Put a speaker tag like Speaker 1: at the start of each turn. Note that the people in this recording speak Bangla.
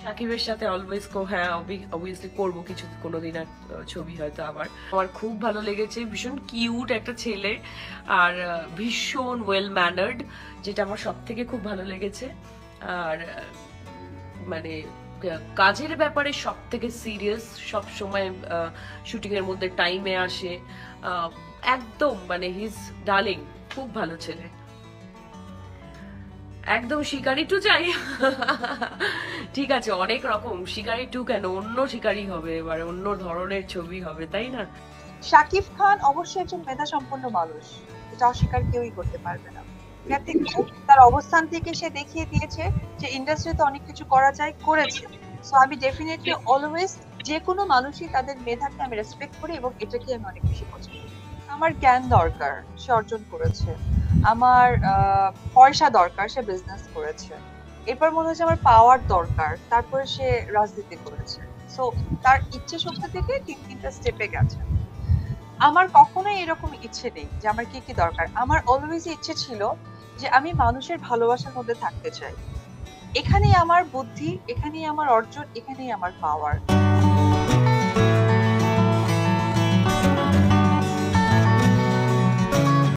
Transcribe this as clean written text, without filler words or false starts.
Speaker 1: সাকিবের সাথে অলওয়েজ হ্যাঁ অবভিয়াসলি করবো কিছু কোনোদিন আর ছবি হয়তো আবার। আমার খুব ভালো লেগেছে, ভীষণ কিউট একটা ছেলে আর ভীষণ ওয়েল ম্যানার্ড, যেটা আমার সব থেকে খুব ভালো লেগেছে। আর মানে কাজের ব্যাপারে সব থেকে সিরিয়াস, সব সময় শুটিং এর মধ্যে টাইমে আসে, একদম মানে হিজ ডার্লিং, খুব ভালো ছেলে। একদম শিকারি টু চাই। ঠিক আছে, অনেক রকম শিকারি টু কেন, অন্য শিকারি হবে, এবারে অন্য ধরনের ছবি হবে, তাই না?
Speaker 2: শাকিব খান অবশ্যই একজন মেধা সম্পন্ন মানুষ, এটা অস্বীকার কেউই করতে পারবে না। এখান থেকে তার অবস্থান থেকে সে দেখিয়ে দিয়েছে যে ইন্ডাস্ট্রিতে অনেক কিছু করা যায়, করেছে। সো আমি ডেফিনেটলি অলওয়েজ যে কোনো মানুষই তাদের মেধাকে আমি রেসপেক্ট করি এবং এটাকে আমি অনেক বেশি পছন্দ করি। আমার জ্ঞান দরকার, সে অর্জন করেছে। আমার পয়সা দরকার, সে বিজনেস করেছে। এরপর মনে হচ্ছে আমার পাওয়ার দরকার, তারপরে সে রাজনীতি করেছে। সো তার ইচ্ছে শক্তি থেকে তিনটা স্টেপে গেছে। আমার কখনোই এরকম ইচ্ছে নেই যে আমার কি কি দরকার। আমার অলওয়েজ ইচ্ছে ছিল যে আমি মানুষের ভালোবাসার মধ্যে থাকতে চাই। এখানেই আমার বুদ্ধি, এখানেই আমার অর্জন, এখানেই আমার পাওয়ার।